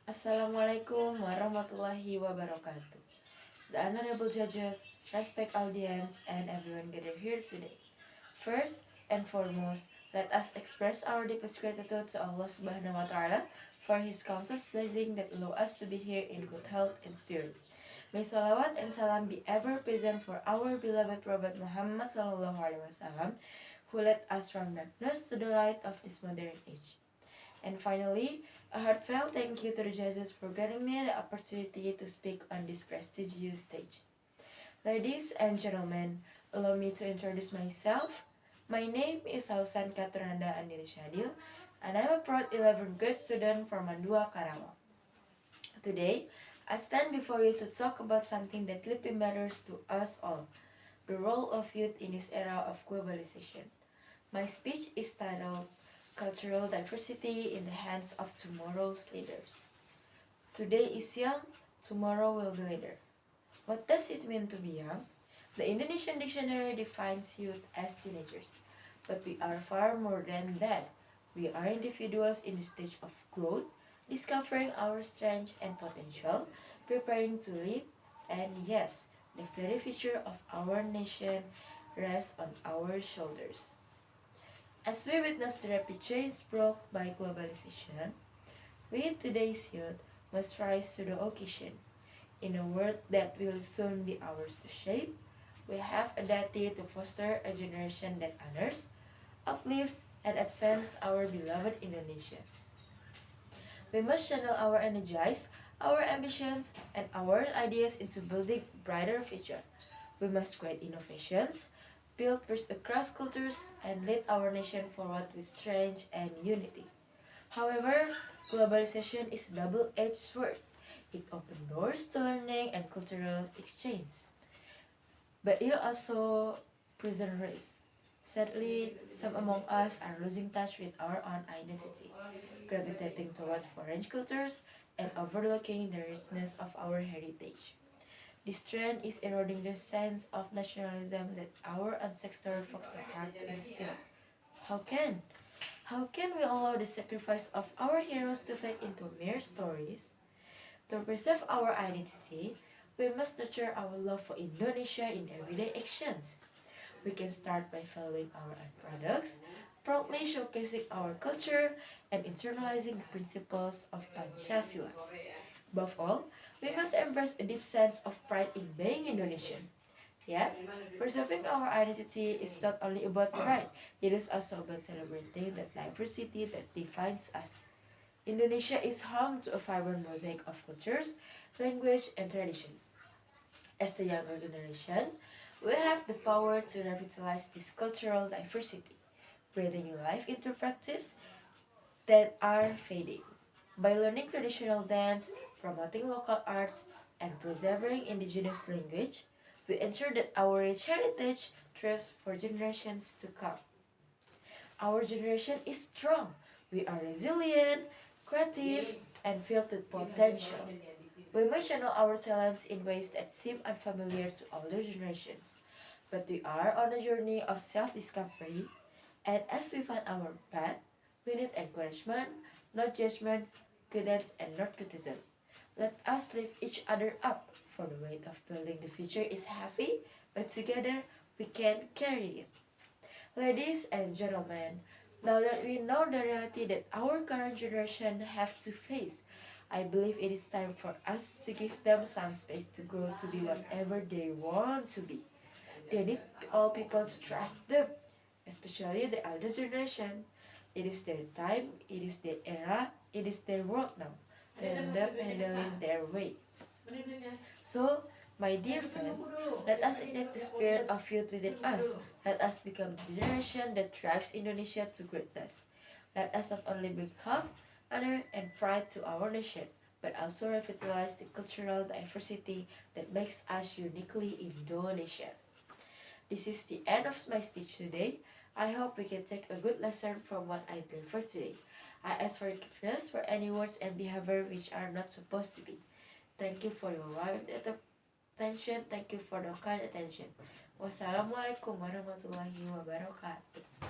Assalamualaikum warahmatullahi wabarakatuh. The honorable judges, respect audience, and everyone gathered here today. First and foremost, let us express our deepest gratitude to Allah Subhanahu wa Ta'ala for His countless blessing that allow us to be here in good health and spirit. May salawat and salam be ever present for our beloved Prophet Muhammad Sallallahu Alaihi Wasallam, who led us from darkness to the light of this modern age. And finally, a heartfelt thank you to the judges for giving me the opportunity to speak on this prestigious stage. Ladies and gentlemen, allow me to introduce myself. My name is Sausan Katranda Andiri Shadil, and I'm a proud 11th grade student from Mandua, Karawang. Today, I stand before you to talk about something that deeply matters to us all, the role of youth in this era of globalization. My speech is titled Cultural Diversity in the Hands of Tomorrow's Leaders. Today is young, tomorrow will be leader. What does it mean to be young? The Indonesian dictionary defines youth as teenagers, but we are far more than that. We are individuals in the stage of growth, discovering our strength and potential, preparing to lead, and yes, the very future of our nation rests on our shoulders. As we witness the rapid change brought by globalization, we today's youth must rise to the occasion. In a world that will soon be ours to shape, we have a duty to foster a generation that honors, uplifts, and advances our beloved Indonesia. We must channel our energies, our ambitions, and our ideas into building a brighter future. We must create innovations, build bridges across cultures, and lead our nation forward with strength and unity. However, globalization is a double-edged sword. It opens doors to learning and cultural exchange, but it also presents risks. Sadly, some among us are losing touch with our own identity, gravitating towards foreign cultures and overlooking the richness of our heritage. This trend is eroding the sense of nationalism that our ancestors fought so hard to instill. How can? How can we allow the sacrifice of our heroes to fade into mere stories? To preserve our identity, we must nurture our love for Indonesia in everyday actions. We can start by following our own products, proudly showcasing our culture, and internalizing the principles of Pancasila. Above all, we must embrace a deep sense of pride in being Indonesian. Yet, preserving our identity is not only about pride, it is also about celebrating the diversity that defines us. Indonesia is home to a vibrant mosaic of cultures, language, and tradition. As the younger generation, we have the power to revitalize this cultural diversity, breathing new life into practice that are fading. By learning traditional dance, promoting local arts, and preserving indigenous language, we ensure that our rich heritage thrives for generations to come. Our generation is strong. We are resilient, creative, and filled with potential. We may channel our talents in ways that seem unfamiliar to older generations, but we are on a journey of self-discovery, and as we find our path, we need encouragement, not judgment, guidance, and not criticism. Let us lift each other up, for the weight of building the future is heavy, but together we can carry it. Ladies and gentlemen, now that we know the reality that our current generation have to face, I believe it is time for us to give them some space to grow to be whatever they want to be. They need all people to trust them, especially the elder generation. It is their time, it is their era, it is their world now. To end up handling their way. So, my dear friends, let us ignite the spirit of youth within us. Let us become the generation that drives Indonesia to greatness. Let us not only bring hope, honor, and pride to our nation, but also revitalize the cultural diversity that makes us uniquely Indonesia. This is the end of my speech today. I hope we can take a good lesson from what I delivered today. I ask forgiveness for any words and behavior which are not supposed to be. Thank you for your wide attention. Thank you for the kind attention. Wassalamualaikum warahmatullahi wabarakatuh.